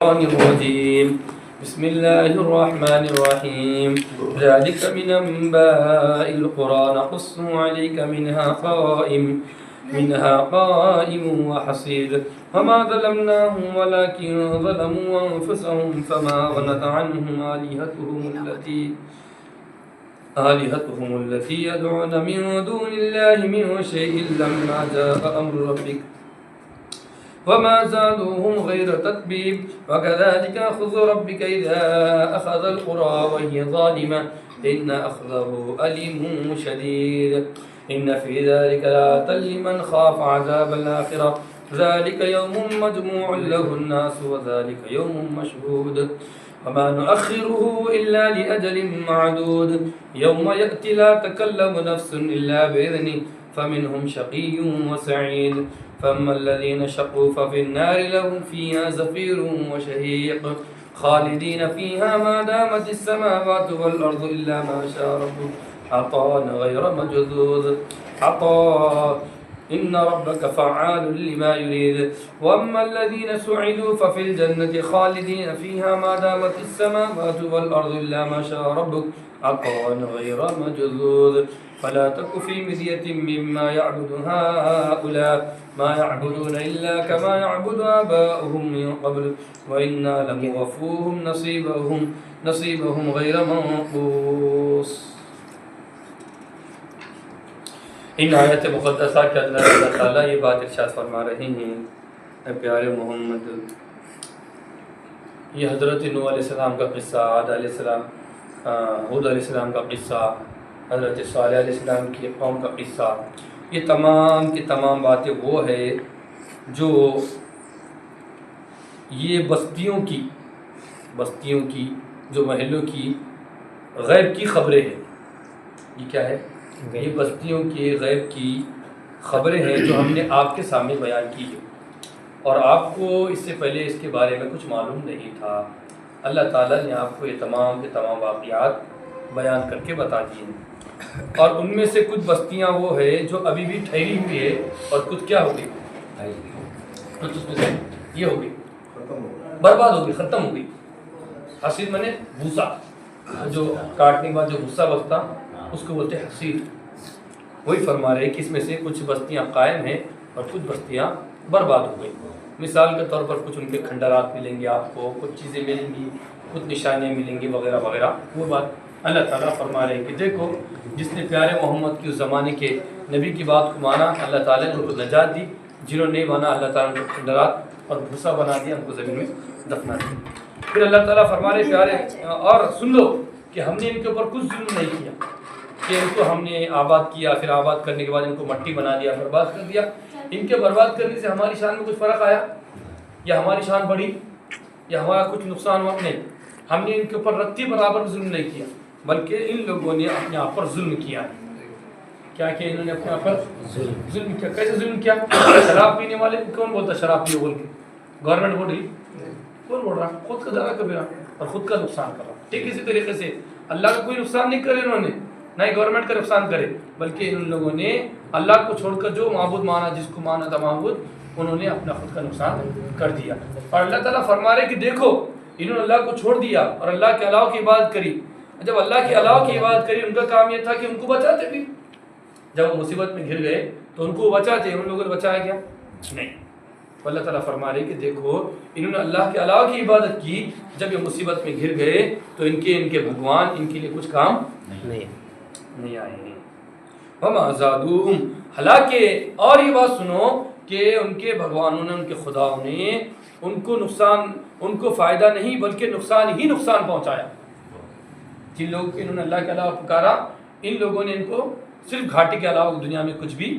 الرجيم بسم الله الرحمن الرحيم ذلك من أنباء القرى نقصه عليك منها قائم وحصيد وما ظلمناهم ولكن ظلموا أنفسهم فما غنت عنهم آلهتهم التي يدعون من دون الله من شيء لما جاء أمر ربك وما زادوهم غير تتبيب وكذلك أخذ ربك إذا أخذ القرى وهي ظالمة إن أخذه أليم شديد إن في ذلك لآية لمن خاف عذاب الآخرة ذلك يوم مجموع له الناس وذلك يوم مشهود وما نؤخره إلا لأجل معدود يوم يأتي لا تكلم نفس إلا بإذنه فمنهم شقي وسعيد فأما الذين شقوا ففي النار لهم فيها زفير وشهيق خالدين فيها ما دامت السماوات والأرض إلا ما شاء ربك عطاء غير مجذوذ عطاء إن ربك فعال لما يريد وأما الذين سعدوا ففي الجنة خالدين فيها ما دامت السماوات والأرض إلا ما شاء ربك عطاء غير مجذوذ فلا تك في مرية مما يعبد هؤلاء ما يعبدون إلا كما يعبد آباؤهم من قبل وإنا لموفوهم نصيبهم غير منقوص. ان آیت مقدسہ کے اندر اللہ تعالیٰ یہ بات ارشاد فرما رہے ہیں اے پیارے محمد، یہ حضرت نوح علیہ السلام کا قصہ، عاد علیہ السلام، ہود علیہ السلام کا قصہ، حضرت صالح علیہ السلام کی قوم کا قصہ، یہ تمام کی تمام باتیں وہ ہے جو یہ بستیوں کی جو محلوں کی غیب کی خبریں ہیں. یہ کیا ہے؟ یہ بستیوں کے غیب کی خبریں ہیں جو ہم نے آپ کے سامنے بیان کی ہے، اور آپ کو اس سے پہلے اس کے بارے میں کچھ معلوم نہیں تھا. اللہ تعالیٰ نے آپ کو یہ تمام کے تمام واقعات بیان کر کے بتا دیے ہیں، اور ان میں سے کچھ بستیاں وہ ہے جو ابھی بھی ٹھہری ہوئی ہے، اور کچھ کیا ہو گئی؟ کچھ اس میں سے یہ ہو گئی، برباد ہو گئی، ختم ہو گئی. حصیر میں نے بھوسا، جو کاٹنے کے بعد جو بھوسا بچتا اس کو بولتے ہیں حصیر. وہی فرما رہے کہ اس میں سے کچھ بستیاں قائم ہیں اور کچھ بستیاں برباد ہو گئی. مثال کے طور پر کچھ ان کے کھنڈرات ملیں گے آپ کو، کچھ چیزیں ملیں گی، کچھ نشانیاں ملیں گی وغیرہ وغیرہ. وہ بات اللہ تعالیٰ فرما رہے ہیں کہ دیکھو جس نے پیارے محمد کی اس زمانے کے نبی کی بات کو مانا، اللہ تعالیٰ نے ان کو نجات دی. جنہوں نے نہیں مانا، اللہ تعالیٰ نے ان کو کھنڈرات اور بھوسا بنا دیا، ان کو زمین میں دفنا دیا. پھر اللہ تعالیٰ فرما رہے پیارے، اور سن لو کہ ہم نے ان کے اوپر کچھ ظلم نہیں کیا کہ ان کو ہم نے آباد کیا، پھر آباد کرنے کے بعد ان کو مٹی بنا دیا، برباد کر دیا. ان کے برباد کرنے سے ہماری شان میں کچھ فرق آیا یا ہماری شان بڑھی یا ہمارا کچھ نقصان ہوا؟ نہیں. ہم نے ان کے اوپر رتی برابر ظلم نہیں کیا، بلکہ ان لوگوں نے اپنے آپ پر ظلم کیا. کیا کہ انہوں نے اپنے آپ پر ظلم کیا. کیسے ظلم کیا؟ شراب پینے والے کون بولتا شراب پیو بول کے؟ گورنمنٹ بول رہی؟ کون بول رہا؟ خود کا درا کبیرہ اور خود کا نقصان کر رہا. ٹھیک اسی طریقے سے اللہ کا کوئی نقصان نہیں کرے انہوں نے، نہ ہی گورنمنٹ کا نقصان کرے، بلکہ ان لوگوں نے اللہ کو چھوڑ کر جو معبود مانا، جس کو مانا تھا معبود، انہوں نے اپنا خود کا نقصان کر دیا. اور اللہ تعالیٰ فرما رہے کہ دیکھو انہوں نے اللہ کو چھوڑ دیا اور اللہ کے علاوہ کی عبادت کری. جب اللہ کے علاوہ کی عبادت کری، ان کا کام یہ تھا کہ ان کو بچاتے بھی. جب وہ مصیبت میں گھر گئے تو ان کو بچاتے، ان لوگوں نے بچایا کیا؟ نہیں. اللہ تعالیٰ فرما رہے کہ دیکھو انہوں نے اللہ کے علاوہ کی عبادت کی، جب یہ مصیبت میں گھر گئے تو ان کے بھگوان ان کے لیے کچھ کام نہیں آئے ہیں. وما زادوہم، حالانکہ اور یہ بات سنو کہ ان کے بھگوانوں نے، ان کے خداؤں نے ان کو فائدہ نہیں بلکہ نقصان ہی نقصان پہنچایا. جن لوگوں کو انہوں نے اللہ کے علاوہ پکارا، ان لوگوں نے ان کو صرف گھاٹی کے علاوہ دنیا میں کچھ بھی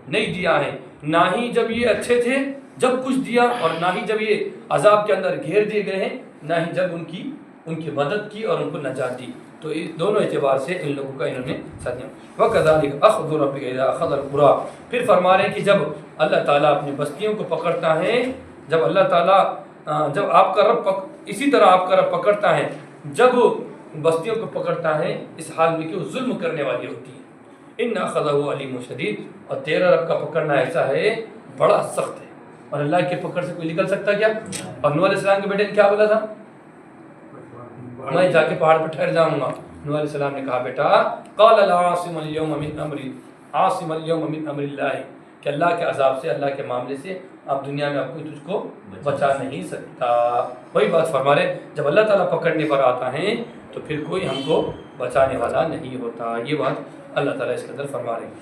نہیں دیا ہے. نہ ہی جب یہ اچھے تھے جب کچھ دیا، اور نہ ہی جب یہ عذاب کے اندر گھیر دیے گئے ہیں، نہ ہی جب ان کی مدد کی اور ان کو نجات دی. تو اس دونوں اعتبار سے ان لوگوں کا انہوں نے ساتھ دیا. وَكَذَلِكَ أَخْذُ رَبِّكَ إِذَا أَخَذَ الْقُرَىٰ، پھر فرما رہے ہیں کہ جب اللہ تعالیٰ اپنی بستیوں کو پکڑتا ہے، جب اللہ تعالیٰ جب آپ کا رب اسی طرح آپ کا رب پکڑتا ہے، جب بستیوں کو پکڑتا ہے اس حال میں کہ وہ ظلم کرنے والی ہوتی ہے. إِنَّ أَخَذَهُ عَلِيمٌ شَدِيدٌ، اور تیرا رب کا پکڑنا ایسا ہے بڑا سخت ہے. اور اللہ کی پکڑ سے کوئی نکل سکتا کیا؟ اور نوح علیہ السلام کے بیٹے نے کیا بولا تھا؟ میں جا کے پہاڑ پہ ٹھہر جاؤں گا. نوح علیہ السلام نے کہا بیٹا قال لا عاصم اليوم من امر اللہ، کہ اللہ کے عذاب سے، اللہ کے معاملے سے اب دنیا میں اب کوئی تجھ کو بچا نہیں سکتا. وہی بات فرما رہے، جب اللہ تعالیٰ پکڑنے پر آتا ہے تو پھر کوئی ہم کو بچانے والا نہیں ہوتا. یہ بات اللہ تعالیٰ اس کے اندر فرما رہے ہیں.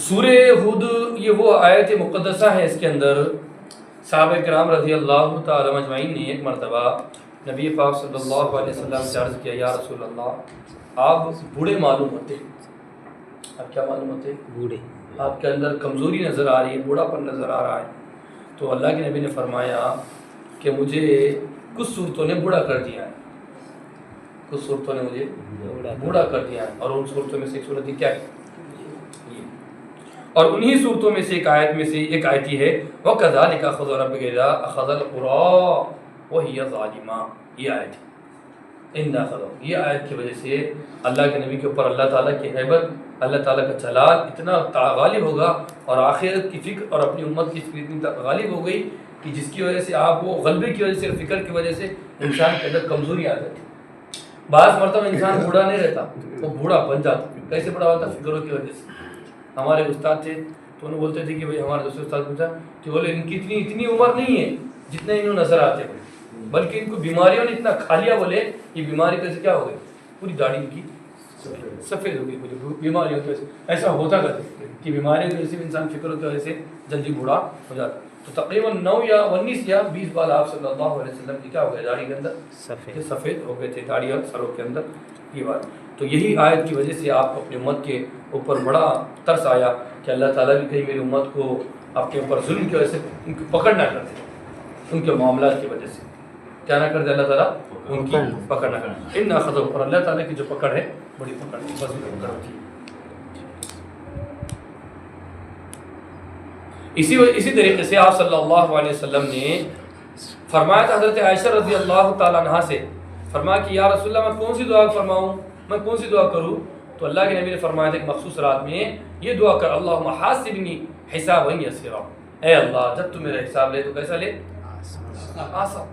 سورہ ہود یہ وہ آیت مقدسہ ہے، اس کے اندر صحابہ کرام رضی اللہ تعالی مجمعین نے ایک مرتبہ نبی پاک صلی اللہ علیہ وسلم سے عرض کیا، یا رسول اللہ آپ بوڑھے معلوم ہوتے. آپ کیا معلوم ہوتے؟ بوڑھے. آپ کے اندر کمزوری نظر آ رہی ہے، بوڑھا پن نظر آ رہا ہے. تو اللہ کے نبی نے فرمایا کہ مجھے کچھ صورتوں نے بوڑھا کر دیا ہے، کچھ صورتوں نے مجھے بوڑھا کر دیا ہے. اور ان صورتوں میں سے ایک صورت کیا ہے؟ اور انہی صورتوں میں سے ایک آیت میں سے ایک آیت ہی ہے وَكَذَلِكَ أَخَذُ رَبِّكَ إِذَا أَخَذَ الْقُرَىٰ وَهِيَ ظَالِمَةٌ. یہ آیت یہ آیت کی وجہ سے اللہ کے نبی کے اوپر اللہ تعالیٰ کی ہیبت، اللہ تعالیٰ کا جلال اتنا غالب ہوگا، اور آخرت کی فکر اور اپنی امت کی فکر اتنی غالب ہو گئی کہ جس کی وجہ سے آپ وہ غلبے کی وجہ سے، فکر کی وجہ سے انسان کے اندر کمزوری آ جاتی. بعض مرتبہ انسان بوڑھا نہیں رہتا، وہ بوڑھا بن جاتا. کیسے بوڑھا ہوتا؟ فکروں کی وجہ سے. ہمارے استاد تھے تو انہوں بولتے تھے کہ بھائی، ہمارے دوسرے استاد پوچھا کہ بولے ان کی اتنی عمر نہیں ہے جتنے انہوں نظر آتے ہیں، بلکہ ان کو بیماریوں نے اتنا کھا لیا. بولے یہ بیماری کیسے کیا ہو گئی؟ پوری داڑھی ان کی سفید ہو گئی بیماریوں کی وجہ سے. ایسا ہوتا کرتے کہ بیماریوں کی وجہ سے انسان فکروں کی وجہ سے جلدی بوڑھا ہو جاتا. تو تقریباً 9 یا 19 یا 20 بار آپ صلی اللہ علیہ وسلم کی کیا ہو گیا؟ داڑھی کے اندر سفید ہو گئے تھے، داڑھی اور سروں کے اندر. یہ بات تو یہی آیت کی وجہ سے آپ کو اپنی امت کے اوپر بڑا ترس آیا کہ اللہ تعالیٰ بھی کہیں میری امت کو آپ کے اوپر ظلم کی وجہ سے ان کی پکڑ نہ کر دے، ان کے معاملات کی وجہ سے کیا نہ کر دے اللہ تعالیٰ، ان کی پکڑ نہ کر دے. ان خطوں پر اللہ تعالیٰ کی جو پکڑ ہے بڑی پکڑ ہے. اسی طریقے سے آپ صلی اللہ علیہ وسلم نے فرمایا تھا حضرت عائشہ رضی اللہ تعالیٰ عنہا سے، فرمایا کہ یا رسول اللہ میں کون سی دعا فرماؤں، میں کون سی دعا کروں؟ تو اللہ کے نبی نے فرمایا تھا ایک مخصوص رات میں یہ دعا کر، اللہم حاسبنی حسابا یسیرا، اے اللہ جب تو میرا حساب لے تو کیسا لے؟ آسان.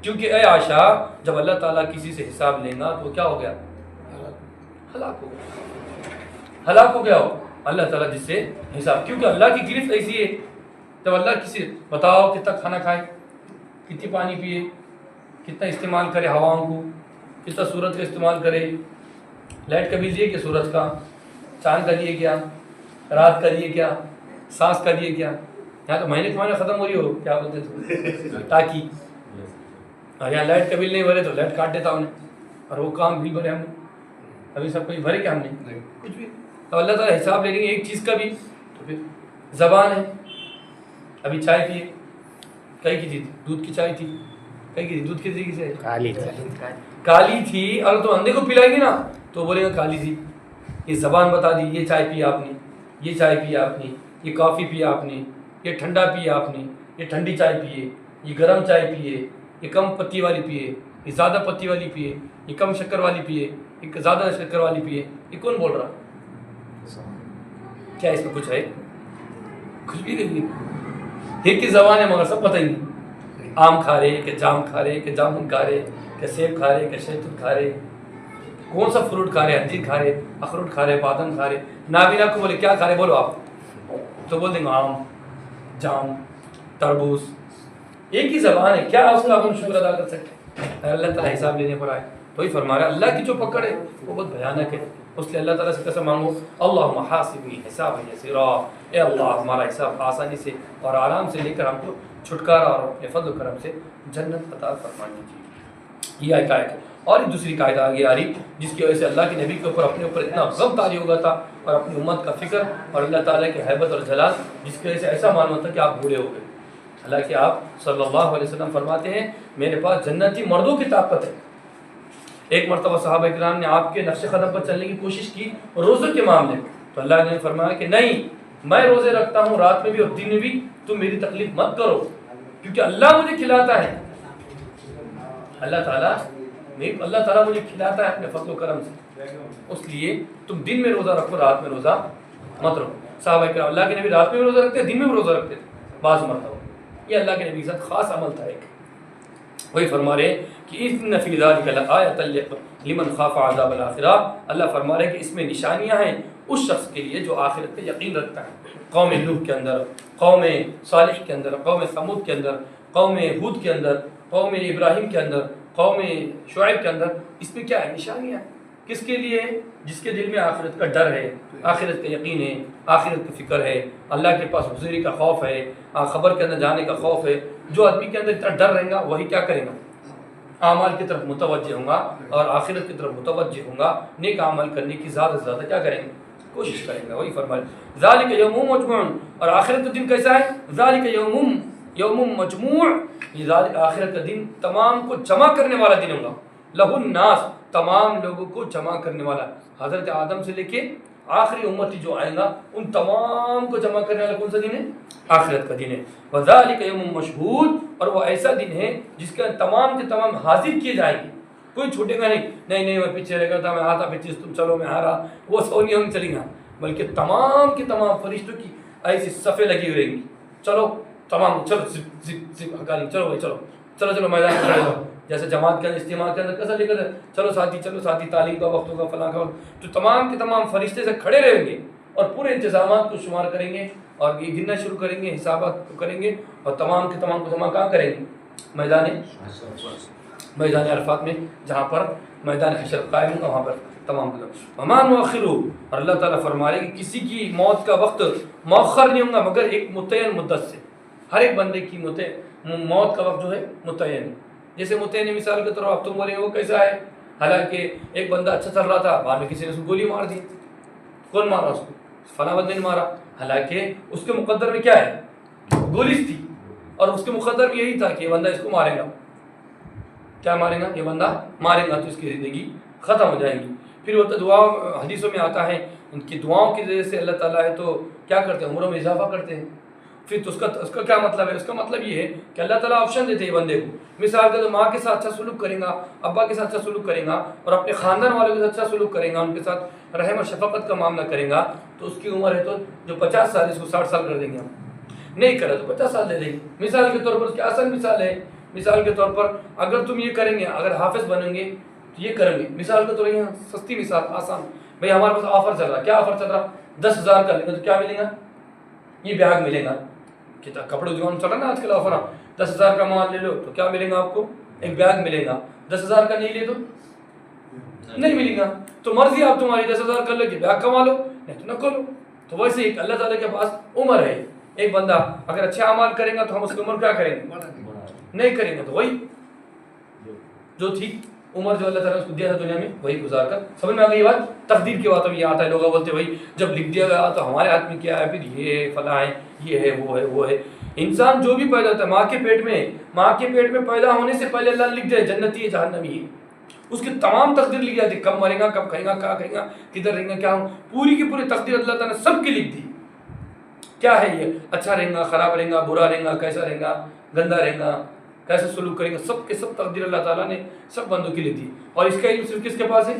کیونکہ اے عائشہ جب اللہ تعالیٰ کسی سے حساب لیں گا تو کیا ہو گیا؟ ہلاک ہو گیا، ہلاک ہو گیا ہو اللہ تعالیٰ جس سے حساب. کیونکہ اللہ کی گرفت ایسی ہے، جب اللہ کسی بتاؤ کتنا کھانا کھائے، کتنی پانی پیے، کتنا استعمال کرے ہواؤں کو، کتنا سورج کا استعمال کرے، لائٹ کا بل دیے کہ سورج کا، چاند کا دیے کیا، رات کا دیے کیا، سانس کا دیے کیا. یہاں تو مہینے کمانا ختم ہو رہی ہو کیا بولتے تھے تاکہ یہاں لائٹ کا بل نہیں بھرے تو لائٹ کاٹ دیتا ہم نے، اور وہ کام بل بھرے ہم نے. ابھی سب کچھ بھرے کیا ہم نے؟ کچھ بھی. تو اللہ تعالیٰ حساب لے لیں گے ایک چیز کا بھی. تو پھر زبان ہے، ابھی چائے پیے، کئی کی تھی؟ دودھ کی چائے تھی، کئی کی تھی؟ دودھ کی طریقے سے کالی تھی. اگر تو اندھے کو پلائے گی نا تو بولے گا کالی تھی. یہ زبان بتا دی یہ چائے پی آپ نے، یہ چائے پی آپ نے، یہ کافی پیا آپ نے، یہ ٹھنڈا پیا آپ نے، یہ ٹھنڈی چائے پیے، یہ گرم چائے پیے، یہ کم پتی والی پیے، یہ زیادہ پتی والی پیے، یہ کم شکر والی پیے، یہ زیادہ شکر والی پیے. یہ کون بول رہا؟ کیا اس میں کچھ ہے؟ کچھ بھی نہیں. ایک کی زبان ہے مگر سب پتہ ہی نہیں. آم کھا رہے کہ جام کھا رہے کہ جامن کھا رہے کہ سیب کھا رہے کہ شہتوت کھا رہے، کون سا فروٹ کھا رہے، انجیر کھا رہے، اخروٹ کھا رہے، بادام کھا رہے. نابینا کو بولے کیا کھا رہے بولو آپ، تو بول دیں گے آم، جام، تربوز. ایک ہی زبان ہے، کیا اس کا ہم شکر ادا کر سکتے ہیں؟ اللہ تعالیٰ حساب لینے پر آئے. تو ہی فرما رہا ہے اللہ کی جو پکڑ ہے وہ بہت بھیانک ہے. اس لیے اللہ تعالیٰ سے کیسے مانگو، اللہم حاسبنی حسابا یسیرا، اے اللہ ہمارا حساب آسانی سے اور آرام سے لے کر ہم کو چھٹکارا اور اپنے فضل و کرم سے جنت عطا فرما دیجیے. یہ ایک آیت ہے. اور ایک دوسری قاعدہ آگے آ رہی جس کی وجہ سے اللہ کے نبی کے اوپر اپنے اوپر اتنا غم طاری ہو گیا تھا اور اپنی امت کا فکر اور اللہ تعالیٰ کی ہیبت اور جلال، جس کی وجہ سے ایسا معلوم ہوتا کہ آپ بوڑھے ہو گئے. حالانکہ آپ صلی اللہ علیہ وسلم فرماتے ہیں میرے پاس جنتی مردوں کی طاقت ہے. ایک مرتبہ صحابہ کرام نے آپ کے نقش قدم پر چلنے کی کوشش کی روزے کے معاملے میں، تو اللہ نے فرمایا کہ نہیں، میں روزے رکھتا ہوں رات میں بھی اور دن میں بھی، تم میری تکلیف مت کرو. کیونکہ اللہ مجھے کھلاتا ہے، اللہ تعالیٰ مجھے کھلاتا ہے اپنے فضل و کرم سے، اس لیے تم دن میں روزہ رکھو، رات میں روزہ مت رکھو۔ صحابہ کرام اللہ کے نبی رات میں بھی روزہ رکھتے، دن میں بھی روزہ رکھتے تھے بعض مرتبہ، یہ اللہ کے نبی کے ساتھ خاص عمل تھا ایک۔ وہی فرما رہے کہ ان فی ذلک لآیۃ لمن خاف عذاب الآخرہ، اللہ فرما رہے کہ اس میں نشانیاں ہیں اس شخص کے لیے جو آخرت پہ یقین رکھتا ہے۔ قوم نوح کے اندر، قوم صالح کے اندر، قوم ثمود کے اندر، قوم ہود کے اندر، قوم ابراہیم کے اندر، قوم شعیب کے اندر، اس میں کیا ہے؟ نشانیاں ہیں۔ کس کے لیے؟ جس کے دل میں آخرت کا ڈر ہے، آخرت کا یقین ہے، آخرت کی فکر ہے، اللہ کے پاس حضوری کا خوف ہے، خبر کے اندر جانے کا خوف ہے۔ جو آدمی کے اندر اتنا ڈر رہے گا وہی کیا کرے گا؟ اعمال کی طرف متوجہ ہوں گا اور آخرت کی طرف متوجہ ہوں گا، نیک عمل کرنے کی زیادہ سے زیادہ کیا کریں گے؟ کوشش کریں گے۔ وہی فرمائے ذالک یوم مجموع، اور آخرت کا دن کیسا ہے؟ ذالک یوم مجموع، یہ ذالک آخرت کا دن تمام کو جمع کرنے والا دن ہوگا۔ لہ الناس، تمام لوگوں کو جمع کرنے والا، حضرت آدم سے لے کے آخری امتی جو آئیں گا ان تمام کو جمع کرنے والا کون سا دن ہے؟ آخرت کا دن ہے۔ وذالک یوم مشہود، اور وہ ایسا دن ہے جس کے تمام کے تمام حاضر کیے جائیں گے، کوئی چھوٹے گا نہیں میں پیچھے رہ گیا تھا، میں آتا پیچھے تم چلو میں ہارا، وہ سونی ہم چلی گا، بلکہ تمام کے تمام فرشتوں کی ایسی صفیں لگی ہوئی رہیں گی، چلو تمام چلو زپ زپ زپ ہکالیں، چلو بھائی چلو میدان میں کھڑے ہو، جیسے جماعت کے اجتماع کے اندر کیسا لے کر چلو ساتھی تعلیم کا وقت ہوگا فلاں کا وقت، تو تمام کے تمام فرشتے سے کھڑے رہیں گے اور پورے انتظامات کو شمار کریں گے اور یہ گننا شروع کریں گے، حسابات کو کریں گے، اور تمام کے تمام کو جمع کہاں کریں گے؟ میدان عرفات میں، جہاں پر میدان حشر قائم ہوگا، وہاں پر تمام وما نؤخرہ، اور اللہ تعالیٰ فرما رہے کہ کسی کی موت کا وقت مؤخر نہیں ہوگا مگر ایک متعین مدت سے۔ ہر ایک بندے کی موت کا وقت جو ہے متعین ہے۔ جیسے متعین مثال کے طور پر اب تم بولیں گے وہ کیسا ہے؟ حالانکہ ایک بندہ اچھا چل رہا تھا، بعد میں کسی نے اس کو گولی مار دی، کون مارا اس کو؟ فلاں بندے نے مارا، حالانکہ اس کے مقدر میں کیا ہے؟ گولی تھی، اور اس کے مقدر میں یہی تھا کہ یہ بندہ اس کو مارے گا، کیا مارے گا؟ یہ بندہ مارے گا تو اس کی زندگی ختم ہو جائے گی۔ پھر وہ دعا حدیثوں میں آتا ہے ان کی دعاؤں کی وجہ سے اللہ تعالیٰ ہے تو کیا کرتے ہیں؟ عمروں میں اضافہ کرتے ہیں۔ پھر تو اس کا کیا مطلب ہے؟ اس کا مطلب یہ ہے کہ اللہ تعالیٰ آپشن دیتے ہیں بندے کو، مثال کے تو ماں کے ساتھ اچھا سلوک کرے گا، ابا کے ساتھ اچھا سلوک کرے گا اور اپنے خاندان والوں کے ساتھ اچھا سلوک کرے گا، ان کے ساتھ رحم اور شفقت کا معاملہ کرے گا، تو اس کی عمر ہے تو جو 50 سال اس کو 60 سال کر دیں گے ہم، نہیں کرے تو 50 سال دے دیں گے۔ مثال کے طور پر کیا آسان مثال ہے، مثال کے طور پر اگر تم یہ کریں گے، اگر حافظ بنیں گے تو یہ کریں گے، مثال کے طور پر یہاں سستی مثال آسان، بھائی ہمارے پاس آفر چل رہا، کیا آفر چل رہا؟ 10,000 کا لیں گے تو کیا ملے گا؟ یہ بیاگ ملے گا، کپڑے دکان چل رہا نا آج کل آفر، 10,000 کا مال لے لو تو کیا ملے گا آپ کو؟ ایک بیاگ ملے گا۔ 10,000 کا نہیں لے تو نہیں ملے گا، تو مرضی آپ تمہاری 10,000 کر لو کہ بیاگ کما لو، نہیں تو نہ کرو۔ تو ویسے ایک اللہ تعالیٰ کے پاس عمر ہے، ایک بندہ اگر اچھا اعمال کرے گا تو ہم اس کی عمر کیا کریں گے؟ نہیں کریں گے تو وہی جو تھی عمر جو اللہ تعالیٰ نے اس کو دیا تھا دنیا میں وہی گزار کر۔ سمجھ میں آ گئی یہ بات؟ تقدیر کی بات اب یہ آتا ہے، لوگ بولتے ہیں بھائی جب لکھ دیا گیا تو ہمارے ہاتھ میں کیا ہے، پھر یہ ہے فلاں ہے، یہ ہے وہ ہے۔ انسان جو بھی پیدا ہوتا ہے ماں کے پیٹ میں پیدا ہونے سے پہلے اللہ نے لکھ دیا جنتی ہے جہنمی ہے، اس کی تمام تقدیر لکھ جاتی، کب مرے گا، کب کھائے گا، کہاں کھائے گا، کدھر رہیں گا، کیا ہوں، پوری کی پوری تقدیر اللہ تعالیٰ نے سب کی لکھ دی۔ کیا ہے یہ؟ اچھا رہیں گا، خراب رہیں گا، برا رہیں گا، کیسا رہیں گا، گندا رہیں گا، کیسے سلوک کریں گا، سب کے سب تقدیر اللہ تعالیٰ نے سب بندوں کی لکھ دی، اور اس کا علم صرف کس کے پاس ہے؟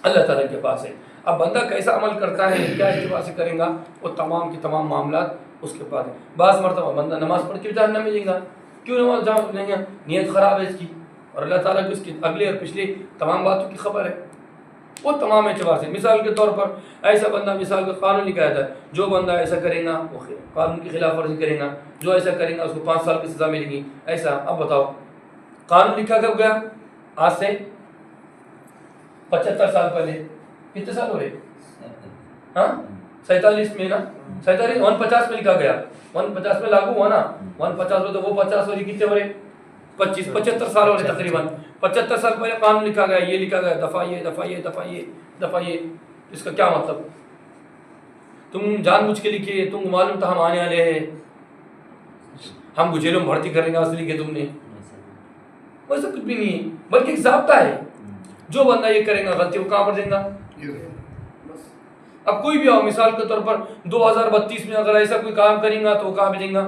اللہ تعالیٰ کے پاس ہے۔ اب بندہ کیسا عمل کرتا ہے، کیا اعتبار سے کرے گا، وہ تمام کے تمام معاملات اس کے پاس ہے۔ بعض مرتبہ بندہ نماز پڑھ کے جہنم میں جائے گا، کیوں نماز جہنم میں جائے گا؟ نیت خراب ہے اس کی، اور اللہ تعالیٰ کو اس کی اگلے اور پچھلی تمام باتوں کی خبر ہے، وہ تمام اعتبار سے۔ مثال کے طور پر ایسا بندہ، مثال کا قانون لکھا جاتا ہے، جو بندہ ایسا کرے گا وہ قانون کی خلاف ورزی کرے گا، جو ایسا کرے گا اس کو 5 سال کی سزا ملے گی، ایسا۔ اب بتاؤ قانون لکھا کب گیا؟ آج سے 75 سال پہلے، کتنے سال ہو رہے؟ ہاں 47 میں نا، 49 میں لکھا گیا، 49 میں لاگو ہوا نا، 49 میں تو وہ 50 ہو رہی، کتنے ہو رہے؟ 75 سال ہو رہے تقریباً۔ 75 سال پہلے قانون لکھا گیا، یہ لکھا گیا دفعہ یہ، اس کا کیا مطلب؟ تم جان بوجھ کے لکھے، تم کو معلوم تھا ہم آنے والے ہیں، ہم کو جیلوں میں بھرتی کریں گے، اس لیے کہ تم نے، ویسا کچھ بھی نہیں ہے، بلکہ ایک ضابطہ ہے، جو بندہ یہ کرے گا غلطی وہ کہاں پر دیں گا۔ اب کوئی بھی ہو، مثال کے طور پر 2032 میں اگر ایسا کوئی کام کریں گا تو وہ کہاں بھیجیں گا؟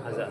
1000।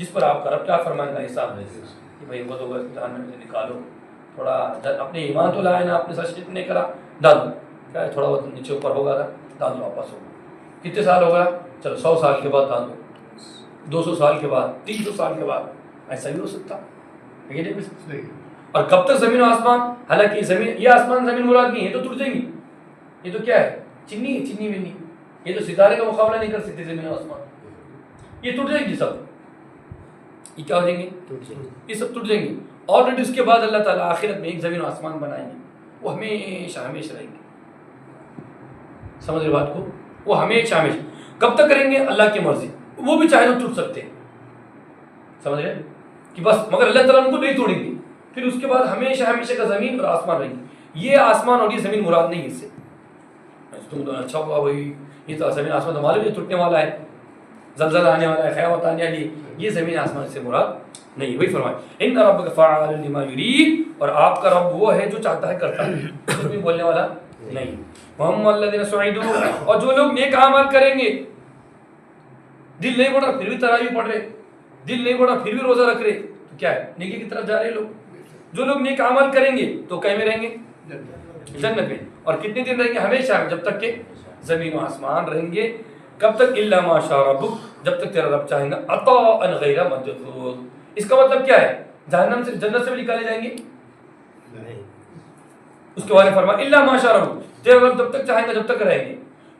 جس پر آپ کا رب کیا فرمائے گا حساب کہ بھائی وہ تو جہنم سے نکالو، تھوڑا اپنے ایمان تو لائے نا، اپنے سچ نہیں کرا، ڈال دو، کیا ہے تھوڑا بہت نیچے اوپر ہوگا نا، ڈال دو، واپس ہوگا. کتنے سال ہوگا؟ چلو 100 سال کے بعد ڈال دو، 200 سال کے بعد، 300 سال کے بعد. ایسا بھی ہو سکتا ہے نہیں؟ اور کب تک زمین و آسمان؟ حالانکہ زمین، یہ آسمان زمین مراد نہیں ہے، تو ٹوٹ جائیں گی. یہ تو کیا ہے؟ چنی ہے، چنی ونی. یہ تو ستارے کا مقابلہ نہیں کر سکتے زمین و آسمان. یہ ٹوٹ جائیں گی سب. یہ کیا ہو جائیں گے؟ یہ سب ٹوٹ جائیں گے. آلریڈی اس کے بعد اللہ تعالیٰ آخرت میں ایک زمین و آسمان بنائیں گے، وہ ہمیشہ ہمیشہ رہیں گے. سمجھ رہے بات کو؟ وہ ہمیشہ ہمیشہ. کب تک کریں گے؟ اللہ کی مرضی. وہ بھی چاہے تو ٹوٹ سکتے ہیں. سمجھ رہے کہ بس، مگر اللہ تعالیٰ ان کو نہیں توڑیں گے. پھر اس کے بعد ہمیشہ ہمیشہ کا زمین اور آسمان رہیں گے. یہ آسمان اور یہ زمین مراد نہیں ہے اس سے. تم دونوں اچھا ہوا بھائی، یہ تو زمین آسمان تو معلوم ہے ٹوٹنے والا ہے، زلزلہ آنے والا ہے، قیامت آنے والی ہے. یہ زمین آسمان سے مراد نہیں. وہی فرمائے ان ربک فعال لما یرید، اور آپ کا رب وہ ہے جو چاہتا ہے کرتا ہے، کچھ بھی بولنے والا نہیں. وهم الذين سعدوا، اور جو لوگ نیک اعمال کریں گے، دل نہیں بڑھا پھر بھی تراویح پڑھ رہے، دل نہیں بڑھا پھر بھی روزہ رکھ رہے، تو کیا ہے؟ نیکی کی طرف جا رہے لوگ. جو لوگ نیک اعمال کریں گے تو کہیں میں رہیں گے؟ جنت میں. اور کتنے دن رہیں گے؟ ہمیشہ، جب تک کہ زمین و آسمان رہیں گے. کب تک؟ الا ما شاء ربک، جب تک تیرا رب چاہیں گا. عطاء غیر مجذوذ. اس کا مطلب کیا ہے؟ جہنم سے، جنت سے بھی نکالے جائیں گے؟ اس کے بارے میں فرمایا الا ما شاء ربک، تیرا رب جب تک چاہیں گا جب تک رہیں گے.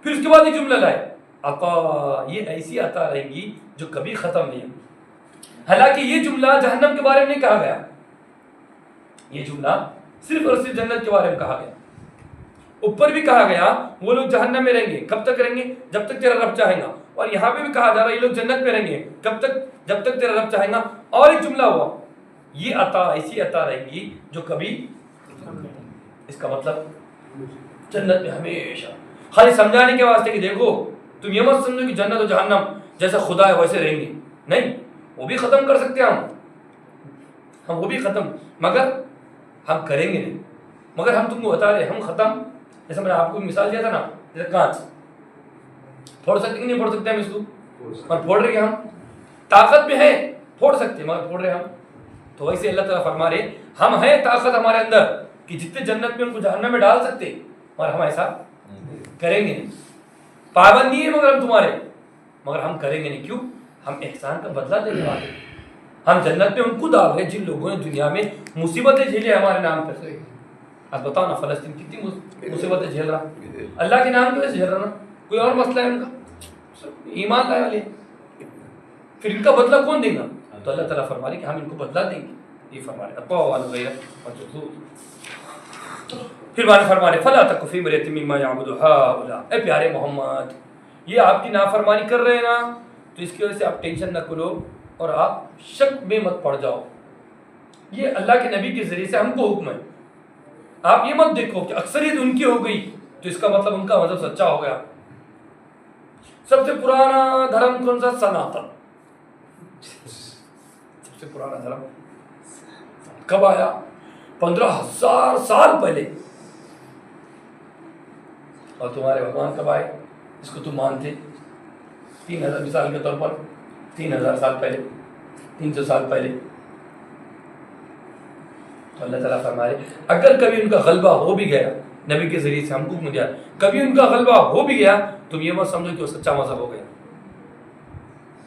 پھر اس کے بعد ایک جملہ لائے، عطا، یہ ایسی عطا رہیں گی جو کبھی ختم نہیں ہوگی. حالانکہ یہ جملہ جہنم کے بارے میں نہیں کہا گیا، یہ جملہ صرف اور صرف جنت کے بارے میں کہا گیا. اوپر بھی کہا گیا وہ لوگ جہنم میں رہیں گے، کب تک رہیں گے؟ جب تک تیرا رب چاہیں گا. اور یہاں پہ بھی کہا جا رہا ہے یہ لوگ جنت میں رہیں گے، کب تک؟ جب تک تیرا رب چاہیں گا. اور ایک جملہ ہوا، یہ عطا ایسی عطا رہے گی جو کبھی، اس کا مطلب جنت میں ہمیشہ. خالی سمجھانے کے واسطے کہ دیکھو تم یہ مت سمجھو کہ جنت و جہنم جیسا خدا ہے ویسے رہیں گے، نہیں، وہ بھی ختم کر سکتے ہیں ہم وہ بھی ختم، مگر ہم کریں گے نہیں. مگر ہم تم کو بتا رہے ہم ختم. جیسے میں نے آپ کو مثال دیا تھا نا، جیسے کانچ پھوڑ سکتے کہ نہیں پھوڑ سکتے ہم اس کو؟ اور پھوڑ رہے ہم، طاقت میں ہے پھوڑ سکتے مگر پھوڑ رہے ہم. تو ویسے اللہ تعالیٰ فرما رہے ہم ہیں طاقت ہمارے اندر کہ جتنے جنت میں ان کو جہنم میں ڈال سکتے، اور ہم ایسا کریں گے نہیں. پابند نہیں ہے مگر ہم تمہارے، مگر ہم کریں گے نہیں. کیوں؟ ہم احسان کا بدلہ دینے والے. ہم جنت میں ان کو ڈال رہے جن لوگوں نے دنیا میں مصیبتیں جھیلی ہمارے نام پر. اب بتاؤ نا فلسطین کتنی مصیبتیں جھیل رہا، اللہ کے نام کی وجہ سے جھیل رہا نا. کوئی اور مسئلہ ہے ان کا؟ ایمان لائے والے. پھر ان کا بدلہ کون دے گا؟ تو اللہ تعالیٰ فرما رہے کہ ہم ان کو بدلہ دیں گے. یہ فرما رہے پھر بات فرما رہے فلا تک فی مریۃ مما یعبد ہؤلاء. اے پیارے محمد، یہ آپ کی نافرمانی کر رہے ہیں نا، تو اس کی وجہ سے آپ ٹینشن نہ کرو اور آپ شک میں مت پڑ جاؤ. یہ اللہ کے نبی کے ذریعے سے ہم کو حکم ہے. آپ یہ مت دیکھو کہ اکثریت ان کی ہو گئی تو اس کا مطلب ان کا مذہب سچا ہو گیا. سب سے پرانا دھرم کون سا؟ سناتن. سب سے پرانا دھرم کب آیا؟ 15,000 سال پہلے. اور تمہارے بھگوان کب آئے اس کو تم مانتے؟ 3,000 مثال کے طور پر 3,000 سال پہلے، 300 سال پہلے. تو اللہ تعالیٰ فرمائے اگر کبھی ان کا غلبہ ہو بھی گیا، نبی کے ذریعے سے ہم کو حکم دیا، کبھی ان کا غلبہ ہو بھی گیا تم یہ مت سمجھو کہ وہ سچا مذہب ہو گیا.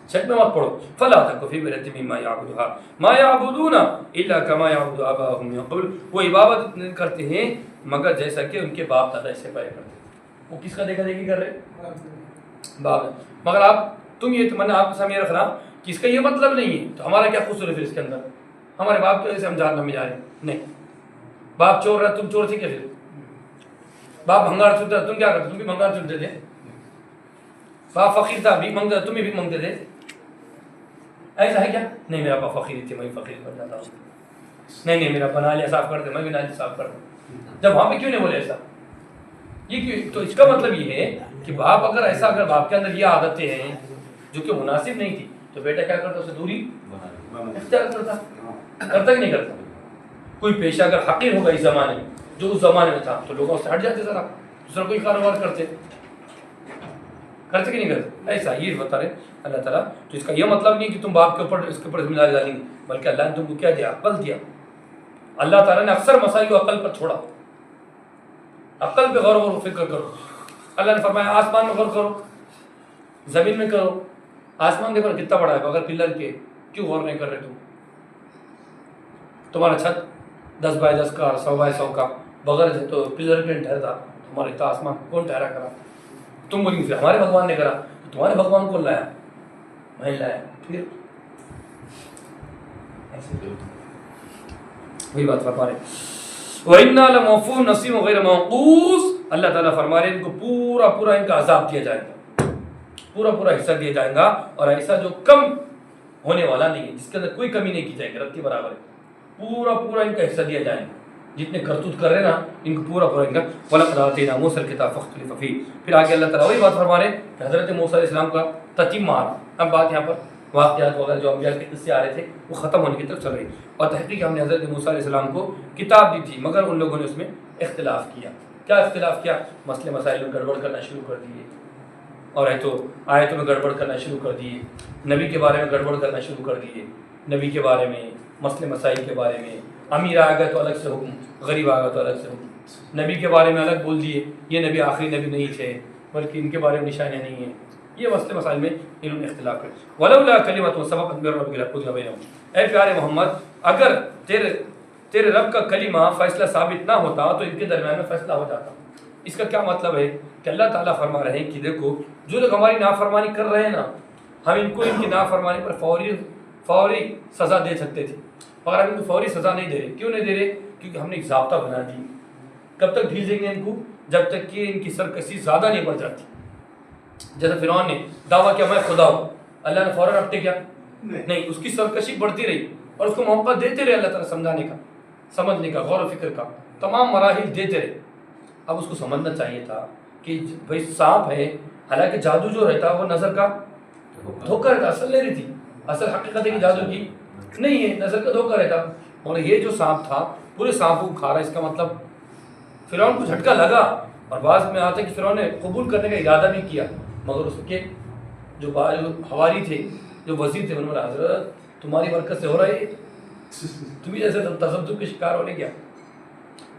شک میں مت پڑھو. فلا تک فی مریۃ مما یعبد ما یعبدون الا کما یعبد آباؤہم من قبل. وہ عبادت کرتے ہیں مگر جیسا کہ ان کے باپ دادا سے پہلے کرتے. وہ کس کا دیکھا دیکھی کر رہے؟ باپ. مگر آپ تم یہ میں نے آپ کے سامنے رکھ رہا کہ اس کا یہ مطلب نہیں ہے تو ہمارا کیا قصور ہے پھر اس کے اندر؟ ہمارے باپ کی وجہ سے ہم جہنم میں جا رہے ہیں؟ نہیں. باپ چور رہا، تم چور تھے کیا؟ پھر باپ بھنگار چلتا تم کیا کرتے؟ تم بھی بھنگار چلتے تھے. باپ فقیر تھا بھی مانگتا، تم بھی مانگتے تھے. ایسا ہے کیا؟ نہیں میرا باپ فقیر تھے میں فقیر بن جاتا ہوں. نہیں میرا بنا لیا صاف کر دے میں بھی نالی صاف کر دوں. جب وہاں پہ کیوں نہیں بولے ایسا؟ یہ کیوں؟ تو اس کا مطلب یہ ہے کہ باپ اگر ایسا، اگر باپ کے اندر یہ عادتیں ہیں جو کہ مناسب نہیں تھی تو بیٹا کیا کرتا؟ اسے دوری اختیار کرتا. کرتا کہ نہیں کرتا؟ کوئی پیشہ اگر حقیر ہوگا اس زمانے میں جو اس زمانے میں تھا تو لوگ اس سے ہٹ جاتے، ذرا دوسرا کوئی کاروبار کرتے. کرتے کہ نہیں کرتے؟ ایسا یہ بتا رہے اللہ تعالیٰ. تو اس کا یہ مطلب نہیں کہ تم باپ کے اوپر اس کے اوپر ذمہ داری ڈالیں گے، بلکہ اللہ نے تم کو کیا دیا؟ عقل دیا. اللہ تعالیٰ نے اکثر مسائل کو عقل پر چھوڑا. عقل پہ غور و فکر کرو. اللہ نے فرمایا آسمان میں غور کرو، زمین میں کرو. آسمان دیکھو کتنا بڑا ہے بغیر پلر کے، کیوں غور نہیں کر رہے تم؟ تمہارا چھت 10 بائی 10 کا 100 بائی 100 کا بغیر تو پلر کے ٹھہرتا، تمہارے اتنا آسمان کون ٹھہرا کرا؟ تم بولیں گے ہمارے بھگوان نے کرا. تو تمہارے بھگوان کون لایا؟ میں لایا. پھر وہی بات فرما رہے وَإِنَّا لَمَوْفُونَ نَصِيبٌ غَيْرَ مَنقُوصٍ. اللہ تعالیٰ فرما رہے ان کو پورا پورا ان کا عذاب دیا جائے گا، پورا پورا حصہ دیا جائے گا، اور ایسا جو کم ہونے والا نہیں ہے، جس کے اندر کوئی کمی نہیں کی جائے گی، رتی برابر ہے. پورا پورا ان کا حصہ دیا جائے گا. جتنے کرتوت کر رہے نا ان کو پورا پورا ان کا. وَلَقَدْ آتَيْنَا مُوسَى الْكِتَابَ فَاخْتُلِفَ فِيهِ. پھر آگے اللہ تعالیٰ وہی بات فرما رہے کہ حضرت موسیٰ علیہ السلام کا تتمہ آ رہا. اب بات یہاں پر واقعات وغیرہ جو انبیاء کے قصے آ رہے تھے وہ ختم ہونے کی طرف چل رہی. اور تحقیق ہم نے حضرت موسیٰ علیہ السلام کو کتاب دی تھی، مگر ان لوگوں نے اس میں اختلاف کیا. کیا اختلاف کیا؟ مسئلے مسائل میں گڑبڑ کرنا شروع کر دیے، اور ہے تو آیتوں میں گڑبڑ کرنا شروع کر دیے، نبی کے بارے میں گڑبڑ کرنا شروع کر دیے، نبی کے بارے میں، مسئلے مسائل کے بارے میں. امیر آ گیا تو الگ سے حکم، غریب آ گیا تو الگ سے حکم. نبی کے بارے میں الگ بول دیے، یہ نبی آخری نبی نہیں تھے بلکہ ان کے بارے میں نشانیاں نہیں ہیں. یہ مسئلے مسائل میں انہوں نے اختلاف کر. وَلَوْلَا كَلِمَةٌ سَبَقَتْ مِن رَّبِّكَ لَقُضِيَ بَيْنَهُمْ. اے پیارے محمد، اگر تیرے رب کا کلمہ فیصلہ ثابت نہ ہوتا تو ان کے درمیان میں فیصلہ ہو جاتا. اس کا کیا مطلب ہے کہ اللہ تعالیٰ فرما رہے ہیں کہ دیکھو جو لوگ ہماری نافرمانی کر رہے ہیں نا، ہم ان کو ان کی نافرمانی پر فوری سزا دے سکتے تھے، مگر ہم ان کو فوری سزا نہیں دے رہے. کیوں نہیں دے رہے؟ کیونکہ ہم نے ایک ضابطہ بنا دی. کب تک ڈھیل دیں گے ان کو؟ جب تک کہ ان کی سرکشی زیادہ نہیں بڑھ جاتی. جیسے فرعون نے دعویٰ کیا میں خدا ہوں، اللہ نے فوراً اپٹے کیا نہیں، اس کی سرکشی بڑھتی رہی اور اس کو موقع دیتے رہے اللہ تعالیٰ سمجھانے کا، سمجھنے کا، غور و فکر کا، تمام مراحل دیتے رہے. اب اس کو سمجھنا چاہیے تھا کہ بھائی سانپ ہے، حالانکہ جادو جو رہتا وہ نظر کا دھوکہ رہتا، اصل نہیں رہتی، اصل حقیقت ہے کہ جادو کی نہیں ہے، نظر کا دھوکہ رہتا. اور یہ جو سانپ تھا پورے سانپ کو کھا رہا. اس کا مطلب فرعون کو جھٹکا لگا، اور بعض میں آتا ہے کہ فرعون نے قبول کرنے کا ارادہ بھی کیا، مگر اس کے جو حواری تھے، جو وزیر تھے، انہوں نے حضرت تمہاری برکت سے ہو رہا ہے، تمہیں جیسے تذبذب کے شکار ہونے کیا.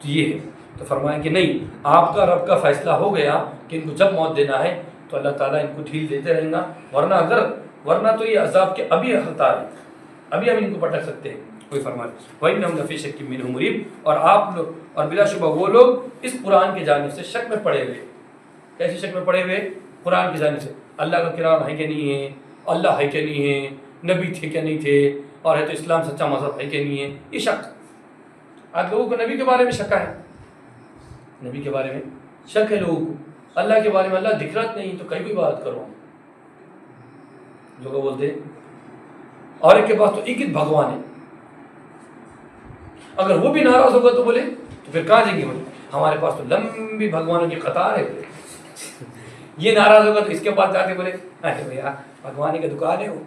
تو یہ ہے. تو فرمائیں کہ نہیں، آپ کا رب کا فیصلہ ہو گیا کہ ان کو جب موت دینا ہے تو اللہ تعالیٰ ان کو ڈھیل دیتے رہیں گا، ورنہ تو یہ عذاب کے ابھی ہڑتال ہے، ابھی ہم ان کو پٹک سکتے ہیں. کوئی فرمائے وَإِنَّهُمْ لَفِي شَكٍّ مِّنْهُ مُرِيبٍ. اور آپ لوگ، اور بلا شبہ وہ لوگ اس قرآن کی جانب سے شک میں پڑے ہوئے. کیسی شک میں پڑے ہوئے؟ قرآن کی جانب سے اللہ کا کلام ہے کہ نہیں ہے، اللہ ہے کہ نہیں ہے، نبی تھے کہ نہیں تھے، اور ہے تو اسلام سچا مذہب ہے کہ نہیں ہے. یہ شک آج لوگوں کو نبی کے بارے میں شک ہے، نبی کے بارے میں شک ہے لوگوں کو. اللہ کے بارے میں اللہ دکھ رہا نہیں تو کہیں بھی بات کرو. لوگ بولتے اور ایک کے پاس تو ایک ہی بھگوان ہے، اگر وہ بھی ناراض ہوگا تو بولے تو پھر کہاں جائیں گے؟ بولے ہمارے پاس تو لمبی بھگوانوں کی قطار ہے. یہ ناراض ہوگا تو اس کے پاس جا کے بولے ارے بھیا بھگوان کی دکان ہے وہ.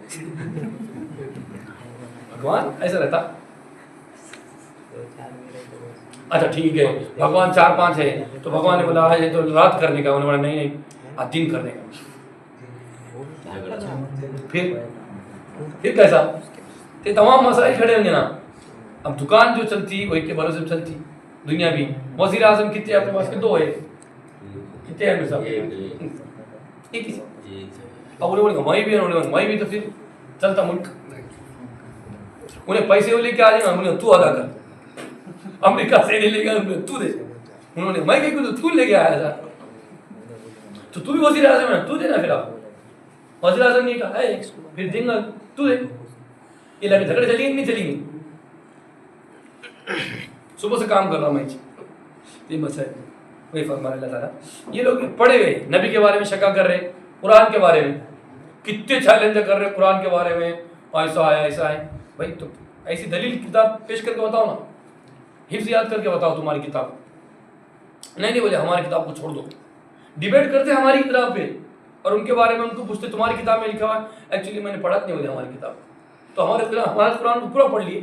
بھگوان ایسا رہتا. اچھا ٹھیک ہے بھگوان 4-5 ہے تو بھگوان نے بولا ہے تو رات کرنے کا، انہوں نے بولا نہیں دن کرنے کا. پھر کیسا؟ یہ تمام مسائل کھڑے ہوں گے نا. اب دکان جو چلتی وہ ایک کے بھروسے چلتی. دنیا بھی وزیر اعظم کتنے اپنے پاس کے 2 ہے، کتنے ہیں میرے صاحب؟ ایک ہی. اب انہوں نے گھمائی بھی ہے، انہوں نے گھمائی بھی تو پھر چلتا ملک. انہیں پیسے وہ لے کے آ جائیں، انہوں نے تو ادا کر. امریکہ سے لے گیا انہوں نے تو دے. انہوں نے میں کہ تو لے کے آیا تھا تو بھی وزیر اعظم ہے تو دینا. پھر آپ وزیر اعظم نے کہا ہے پھر دیں گا تو دے. یہ لگے جھگڑے چلیں گے نہیں چلیں گے. صبح سے کام کر رہا ہوں میں. یہ مسئلہ وہی فرما اللہ تعالیٰ. یہ لوگ پڑھے ہوئے نبی کے بارے میں شکا کر رہے، قرآن کے بارے میں کتنے چیلنج کر رہے قرآن کے بارے میں، ایسا ہے ایسا ہے. بھائی تو ایسی دلیل کتاب پیش کر کے بتاؤ نا، حفظ یاد کر کے بتاؤ تمہاری کتاب. نہیں بولے ہماری کتاب کو چھوڑ دو. ڈیبیٹ کرتے ہماری کتاب پہ اور ان کے بارے میں ان کو پوچھتے تمہاری کتاب میں لکھا ہوا ہے. ایکچولی میں نے پڑھا نہیں بولے ہماری کتاب تو ہمارے قرآن کو پورا پڑھ لیے.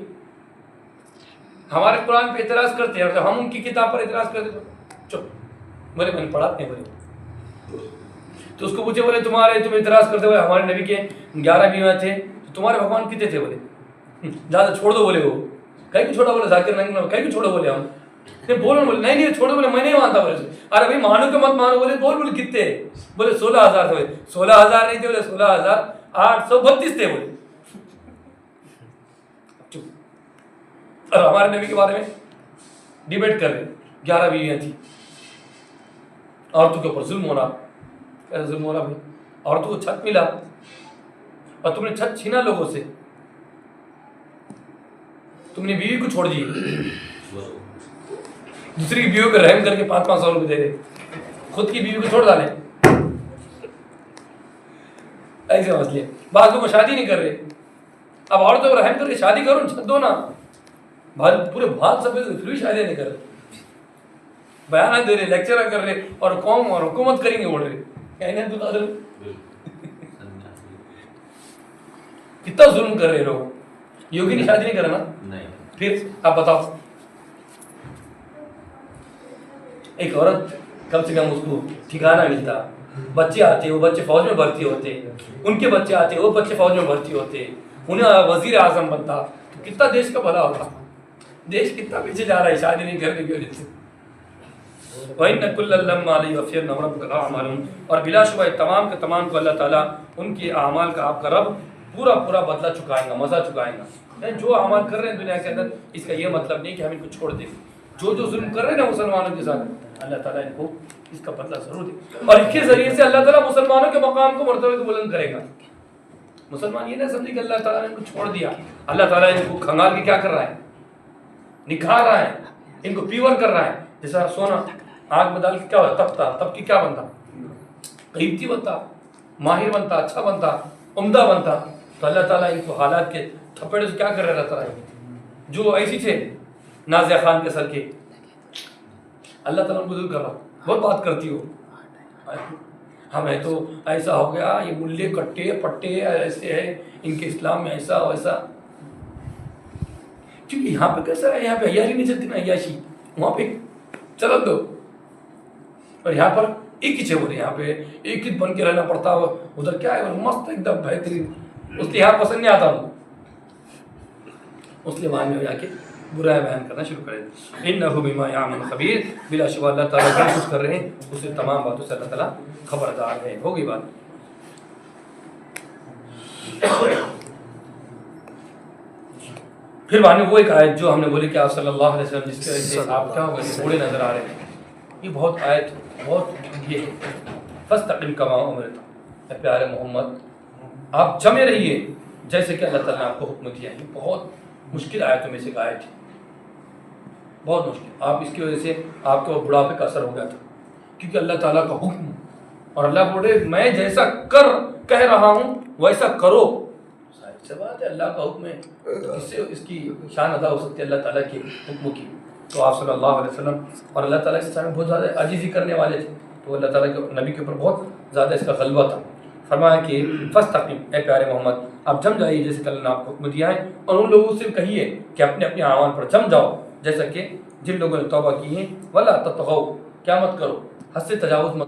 ہمارے قرآن پہ اعتراض کرتے ہیں، ہم ان کی کتاب پر اعتراض کرتے تو چپ. بولے میں نے پڑھا نہیں بولے. تو اس کو پوچھے بولے تم اعتراض کرتے ہوئے ہمارے نبی کے 11 بیویاں تھے تو تمہارے بھگوان کتنے تھے؟ بولے زیادہ چھوڑ دو، بولے وہ کہیں کو چھوڑا، بولے ذاکر ننگ کہیں کو چھوڑو، بولے ہم بولو، بولے نہیں چھوڑو، بولے میں نہیں مانتا، بولے ارے بھائی مانو کہ مت مانو، بولے بول کتنے؟ بولے 16,000 تھے، بولے 16,000 نہیں تھے، بولے 16,832 تھے، بولے چپ۔ اور ہمارے نبی کے بارے میں ڈیبیٹ کر رہے، 11 بیویاں تھیں، عورتوں کے اوپر ظلم ہو رہا، کیسا ظلم ہو رہا بھائی؟ عورتوں کو چھت ملا اور تم نے چھت چھینا لوگوں سے، تم نے بیوی کو چھوڑ دی، دوسری کی بیوی کو رحم کر کے 500 روپے دے دے، خود کی بیوی کو چھوڑ ڈالے، ایسے مسئلے۔ بعض لوگ شادی نہیں کر رہے، اب عورتوں کو رحم کر کے شادی کرو، چھت دو نا، پورے بھارت سب پھر بھی شادی نہیں کر رہے، بیانات دے رہے، لیکچر کر رہے، اور قوم اور حکومت کریں گے بول رہے، کتنا ظلم کر رہے لوگ۔ یوگی نے شادی نہیں کرا نا، پھر آپ بتاؤ، ایک عورت کم سے کم اس کو ٹھکانہ ملتا، بچے آتے وہ بچے فوج میں بھرتی ہوتے، ان کے بچے آتے وہ بچے فوج میں بھرتی ہوتے، انہیں وزیر اعظم بنتا، تو کتنا دیش کا بھلا ہوتا۔ دیش کتنا پیچھے جا رہا ہے شادی نہیں کرنے کی وجہ سے۔ وَإِنَّ كُلًّا لَمَّا عَلَيْهِ وَفِيرٌ رَبُّكَ أَعْمَالُهُمْ، اور بلا شبہ تمام کے تمام کو اللہ تعالیٰ ان کے اعمال کا، آپ کا رب پورا بدلہ چکائے گا، مزہ چکائے گا۔ جو اعمال کر رہے ہیں دنیا کے اندر، اس کا یہ مطلب نہیں کہ ہم ان کو چھوڑ دیں، جو ظلم کر رہے ہیں نا مسلمانوں کے ساتھ، اللہ تعالیٰ ان کو اس کا بدلہ ضرور دے، اور اس کے ذریعے سے اللہ تعالیٰ مسلمانوں کے مقام کو، مرتبے کو بلند کرے گا۔ مسلمان یہ نہ سمجھے کہ اللہ تعالیٰ نے ان کو چھوڑ دیا، اللہ تعالیٰ ان کو کھنگال کے کیا کر رہا ہے؟ نکھار رہا ہے، ان کو پیور کر رہا ہے۔ جیسا سونا آگ میں ڈال کے کیا ہوتا، تپتا، تب کی کیا بنتا؟ قیمتی بنتا، ماہر بنتا، اچھا بنتا، عمدہ بنتا۔ تو اللہ تعالیٰ ان کو حالات کے تھپڑے سے کیا کر رہا تھا؟ جو ایسی تھے نازیہ خان کے سر کے، اللہ تعالیٰ ان کو دور کر رہا، بہت بات کرتی ہو، ہمیں تو ایسا ہو گیا، یہ ملے کٹے پٹے ایسے ہیں، ان کے اسلام میں ایسا ویسا۔ کیونکہ یہاں پہ کیسا ہے، یہاں پہ عیاشی نہیں چلتی نا، عیاشی وہاں پہ چلن دو، اور یہاں پر ایک ہی چھ، یہاں پہ ایک ہی بن کے رہنا پڑتا، ادھر کیا ہے مست ایک دم بہترین، اس لیے یہاں پسند نہیں آتا ہوں، اس لیے وہاں میں جا کے برا بیان کرنا شروع کریں۔ انہ بما یعمل خبیر، بلا شبہ اللہ تعالیٰ جو کچھ کر رہے ہیں اس سے تمام باتوں سے اللہ تعالیٰ خبردار ہے۔ ہوگی بات۔ پھر بعد میں وہ ایک آیت جو ہم نے بولی کہ آپ صلی اللہ علیہ وسلم جس کی وجہ سے آپ کیا ہو گئے بوڑھے نظر آ رہے ہیں، یہ بہت آیت بہت یہ ہے، فاستقم کما امرت، اے پیارے محمد آپ جمے رہیے جیسے کہ اللہ تعالیٰ نے آپ کو حکم دیا ہے۔ یہ بہت مشکل آیتوں میں سے ایک آیت ہے، بہت مشکل۔ آپ اس کی وجہ سے آپ کو بڑھاپے کا اثر ہو گیا تھا، کیونکہ اللہ تعالیٰ کا حکم، اور اللہ بول رہے میں جیسا کہہ رہا ہوں ویسا کرو، ظاہر سی بات ہے اللہ کا حکم ہے، اس سے اس کی شان ادا ہو سکتی ہے اللہ تعالیٰ کے حکم کی۔ تو آپ صلی اللہ علیہ وسلم اور اللہ تعالیٰ کے سامنے بہت زیادہ عاجزی کرنے والے تھے، تو اللہ تعالیٰ کے نبی کے اوپر بہت زیادہ اس کا غلبہ تھا۔ فرمایا کہ فاستقم، اے پیارے محمد آپ جم جائیے جیسے کہ اللہ نے آپ کو حکم دیا ہے، اور ان لوگوں سے کہیے کہ اپنے اپنے اعمال پر جم جاؤ جیسا کہ جن لوگوں نے توبہ کی ہے، ولا تطغوا، کیا مت کرو، حد سے تجاوز مت